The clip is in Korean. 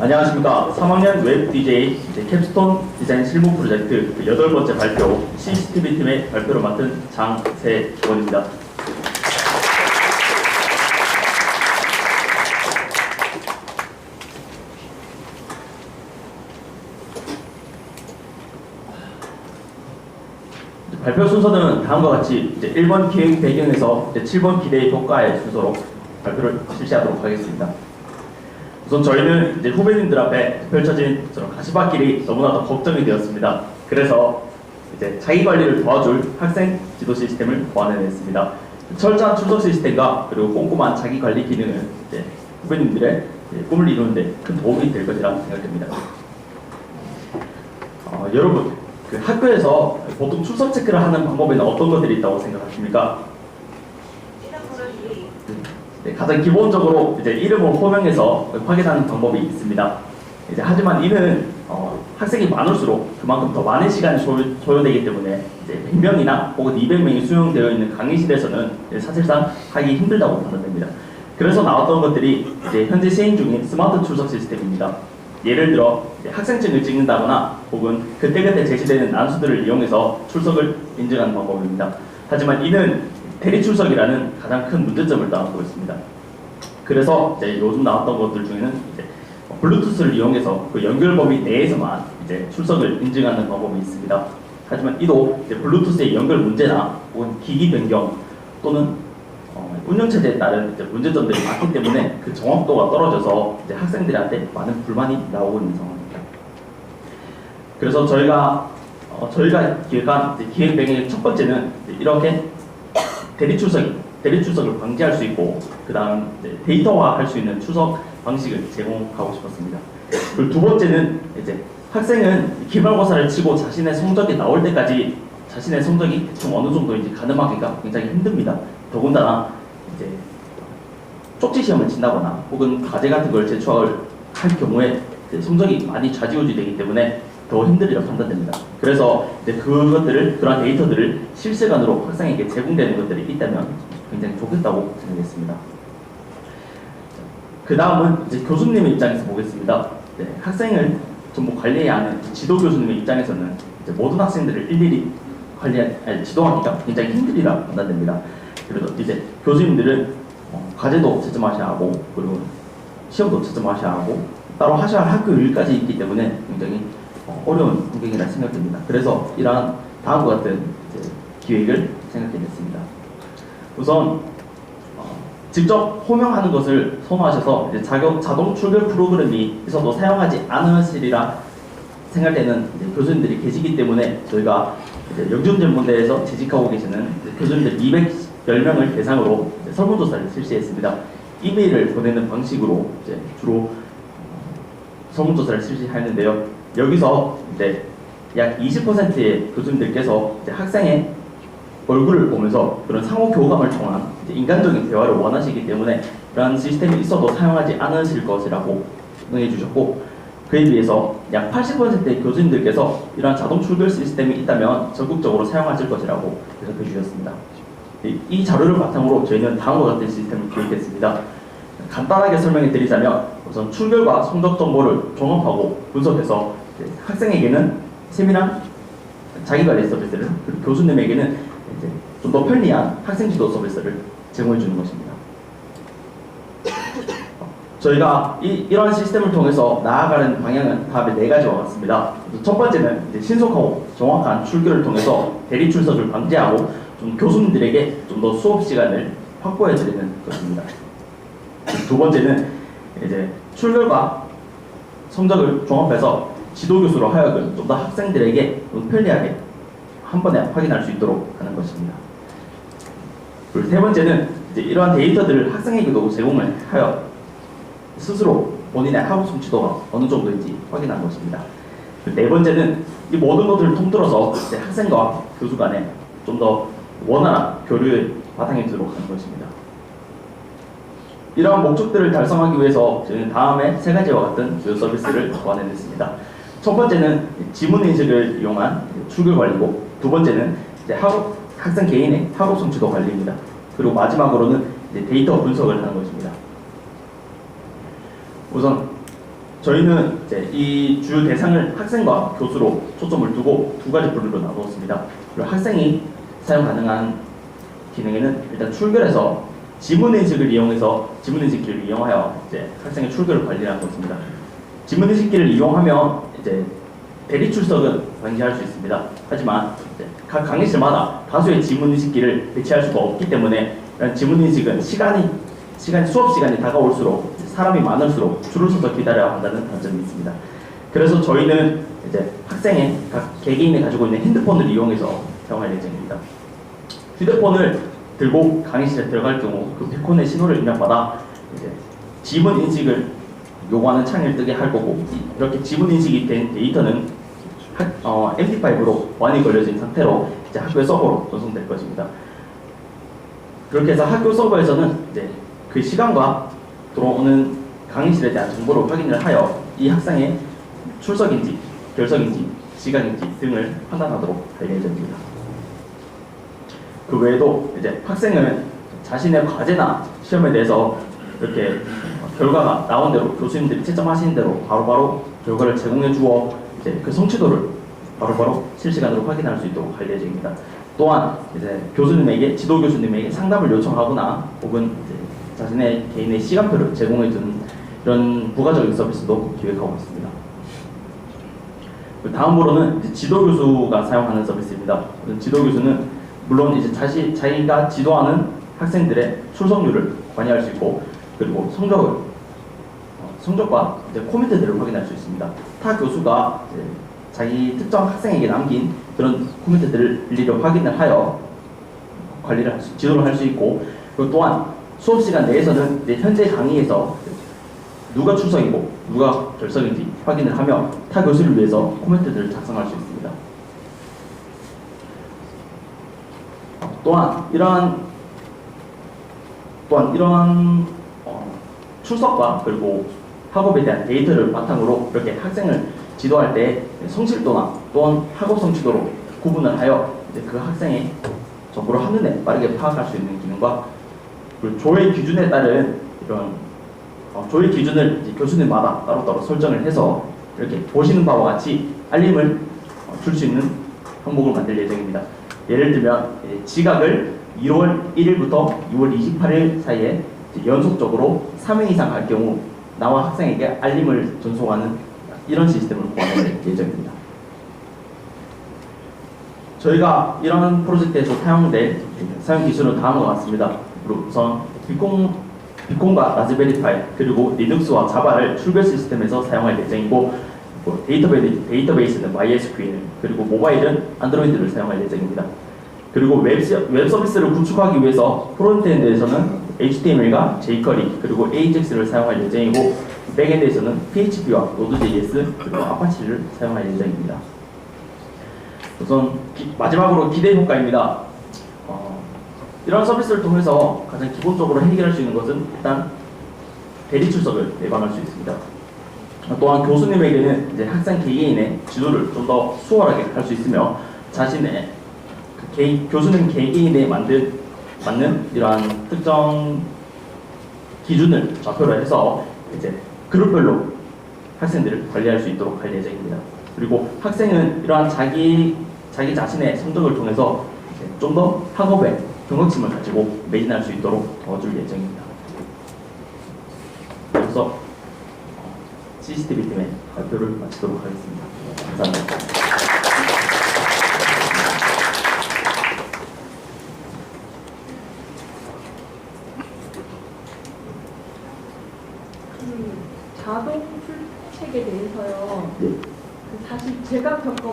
안녕하십니까. 3학년 웹 DJ 캡스톤 디자인 실무 프로젝트 8번째 발표 CCTV 팀의 발표를 맡은 장세원입니다. 발표 순서는 다음과 같이 1번 기획 배경에서 7번 기대의 효과의 순서로 발표를 실시하도록 하겠습니다. 우선 저희는 후배님들 앞에 펼쳐진 가시밭길이 너무나도 걱정이 되었습니다. 그래서 자기 관리를 도와줄 학생 지도 시스템을 보완해냈습니다. 철저한 출석 시스템과 그리고 꼼꼼한 자기 관리 기능은 후배님들의 꿈을 이루는 데 큰 도움이 될 것이라고 생각됩니다. 여러분, 학교에서 보통 출석 체크를 하는 방법에는 어떤 것들이 있다고 생각하십니까? 가장 기본적으로 이름을 호명해서 확인하는 방법이 있습니다. 하지만 이는 학생이 많을수록 그만큼 더 많은 시간이 소요되기 때문에 100명이나 혹은 200명이 수용되어 있는 강의실에서는 사실상 하기 힘들다고 판단됩니다. 그래서 나왔던 것들이 현재 시행 중인 스마트 출석 시스템입니다. 예를 들어 학생증을 찍는다거나 혹은 그때그때 제시되는 난수들을 이용해서 출석을 인증하는 방법입니다. 하지만 이는 대리 출석이라는 가장 큰 문제점을 떠안고 있습니다. 그래서 요즘 나왔던 것들 중에는 블루투스를 이용해서 그 연결 범위 내에서만 출석을 인증하는 방법이 있습니다. 하지만 이도 블루투스의 연결 문제나 혹은 기기 변경 또는 운영체제에 따른 문제점들이 많기 때문에 그 정확도가 떨어져서 학생들한테 많은 불만이 나오고 있는 상황입니다. 그래서 저희가 기획한 기획 배경의 첫 번째는 이렇게 대리 출석을 방지할 수 있고 그 다음 데이터화할 수 있는 출석 방식을 제공하고 싶었습니다. 그리고 두 번째는 학생은 기말고사를 치고 자신의 성적이 나올 때까지 자신의 성적이 대충 어느 정도인지 가늠하기가 굉장히 힘듭니다. 더군다나 쪽지 시험을 친다거나 혹은 과제 같은 걸 제출할 경우에 성적이 많이 좌지우지 되기 때문에 더 힘들리라 판단됩니다. 그래서 그런 데이터들을 실시간으로 학생에게 제공되는 것들이 있다면 굉장히 좋겠다고 생각했습니다. 그 다음은 교수님의 입장에서 보겠습니다. 학생을 전부 관리해야 하는 지도 교수님의 입장에서는 모든 학생들을 일일이 지도하기가 굉장히 힘들리라 판단됩니다. 그래서 교수님들은 과제도 채점하셔야 하고 그리고 시험도 채점하셔야 하고 따로 하셔야 할 학교 일까지 있기 때문에 굉장히 어려운 환경이라 생각됩니다. 그래서 이러한 다음과 같은 기획을 생각해냈습니다. 우선 직접 호명하는 것을 선호하셔서 자동 출결 프로그램이 있어도 사용하지 않으시리라 생각되는 교수님들이 계시기 때문에 저희가 영준전문대에서 재직하고 계시는 교수님들 210명을 대상으로 설문조사를 실시했습니다. 이메일을 보내는 방식으로 주로 설문조사를 실시했는데요. 여기서 약 20%의 교수님들께서 학생의 얼굴을 보면서 그런 상호 교감을 통한 인간적인 대화를 원하시기 때문에 그런 시스템이 있어도 사용하지 않으실 것이라고 응해 주셨고, 그에 비해서 약 80%의 교수님들께서 이러한 자동 출결 시스템이 있다면 적극적으로 사용하실 것이라고 대답해 주셨습니다. 이 자료를 바탕으로 저희는 다음과 같은 시스템을 기획했습니다. 간단하게 설명해 드리자면 우선 출결과 성적 정보를 종합하고 분석해서 학생에게는 세밀한 자기관리 서비스를, 그리고 교수님에게는 좀 더 편리한 학생 지도 서비스를 제공해 주는 것입니다. 저희가 이러한 시스템을 통해서 나아가는 방향은 다음에 4가지와 같습니다. 첫 번째는 신속하고 정확한 출결을 통해서 대리 출석을 방지하고 좀 교수님들에게 좀 더 수업 시간을 확보해 드리는 것입니다. 두 번째는 출결과 성적을 종합해서 지도교수로 하여금 좀 더 학생들에게 좀 편리하게 한 번에 확인할 수 있도록 하는 것입니다. 그리고 세 번째는 이러한 데이터들을 학생에게도 제공을 하여 스스로 본인의 학업 성취도가 어느 정도인지 확인하는 것입니다. 네 번째는 이 모든 것들을 통틀어서 학생과 교수 간에 좀 더 원활한 교류의 바탕이 되도록 하는 것입니다. 이러한 목적들을 달성하기 위해서 저희는 다음에 3가지와 같은 주요 서비스를 보완해냈습니다. 첫 번째는 지문 인식을 이용한 출결 관리고, 두 번째는 학생 개인의 학업 성취도 관리입니다. 그리고 마지막으로는 데이터 분석을 하는 것입니다. 우선 저희는 이제 이 주요 대상을 학생과 교수로 초점을 두고 두 가지 분류로 나누었습니다. 그리고 학생이 사용 가능한 기능에는 일단 출결에서 지문인식을 이용하여 이제 학생의 출결을 관리하고 있습니다. 지문인식기를 이용하면 이제 대리 출석은 방지할 수 있습니다. 하지만 이제 각 강의실마다 다수의 지문인식기를 배치할 수가 없기 때문에 이런 지문인식은 수업 시간이 다가올수록 사람이 많을수록 줄을 서서 기다려야 한다는 단점이 있습니다. 그래서 저희는 이제 학생의 각 개개인이 가지고 있는 핸드폰을 이용해서 사용할 예정입니다. 휴대폰을 들고 강의실에 들어갈 경우 그 비콘의 신호를 입력받아 이제 지문 인식을 요구하는 창을 뜨게 할 거고, 이렇게 지문 인식이 된 데이터는 MP5로 보안이 걸려진 상태로 이제 학교의 서버로 전송될 것입니다. 그렇게 해서 학교 서버에서는 이제 그 시간과 들어오는 강의실에 대한 정보를 확인을 하여 이 학생의 출석인지 결석인지 시간인지 등을 판단하도록 할 예정입니다. 그 외에도 이제 학생은 자신의 과제나 시험에 대해서 이렇게 결과가 나온 대로 교수님들이 채점하신 대로 바로바로 결과를 제공해 주어 이제 그 성취도를 바로바로 실시간으로 확인할 수 있도록 할 예정입니다. 또한 이제 지도 교수님에게 상담을 요청하거나 혹은 이제 자신의 개인의 시간표를 제공해 주는 이런 부가적인 서비스도 기획하고 있습니다. 다음으로는 이제 지도 교수가 사용하는 서비스입니다. 지도 교수는 물론 이제 자기가 지도하는 학생들의 출석률을 관여할 수 있고, 그리고 성적과 이제 코멘트들을 확인할 수 있습니다. 타 교수가 이제 자기 특정 학생에게 남긴 그런 코멘트들을 일일이 확인을 하여 지도를 할 수 있고, 그리고 또한 수업 시간 내에서는 이제 현재 강의에서 누가 출석이고 누가 결석인지 확인을 하며 타 교수를 위해서 코멘트들을 작성할 수 있습니다. 또한 이러한 출석과 그리고 학업에 대한 데이터를 바탕으로 이렇게 학생을 지도할 때 성실도나 또한 학업 성취도로 구분을 하여 이제 그 학생의 정보를 한눈에 빠르게 파악할 수 있는 기능과, 그리고 조회 기준에 따른 이런 조회 기준을 이제 교수님마다 따로따로 설정을 해서 이렇게 보시는 바와 같이 알림을 줄 수 있는 항목을 만들 예정입니다. 예를 들면 지각을 1월 1일부터 2월 28일 사이에 연속적으로 3회 이상 할 경우 나와 학생에게 알림을 전송하는 이런 시스템을 고안할 예정입니다. 저희가 이런 프로젝트에서 사용될 사용 기술은 다음과 같습니다. 우선 비콘과 라즈베리파이 그리고 리눅스와 자바를 출결 시스템에서 사용할 예정이고, 데이터베이스는 MySQL 그리고 모바일은 안드로이드를 사용할 예정입니다. 그리고 웹 서비스를 구축하기 위해서 프론트엔드에서는 HTML과 jQuery 그리고 AJAX를 사용할 예정이고, 백엔드에서는 PHP와 Node.js 그리고 아파치를 사용할 예정입니다. 우선 마지막으로 기대 효과입니다. 이런 서비스를 통해서 가장 기본적으로 해결할 수 있는 것은 일단 대리 출석을 예방할 수 있습니다. 또한 교수님에게는 이제 학생 개개인의 지도를 좀 더 수월하게 할 수 있으며, 자신의 교수님 개개인에 맞는 이러한 특정 기준을 좌표로 해서 이제 그룹별로 학생들을 관리할 수 있도록 할 예정입니다. 그리고 학생은 이러한 자기 자신의 성적을 통해서 좀 더 학업에 경각심을 가지고 매진할 수 있도록 도와줄 예정입니다. 그래서 CCTV 팀의 발표를 마치도록 하겠습니다. 감사합니다. 자동 출첵에 대해서요. 네. 사실 제가 겪어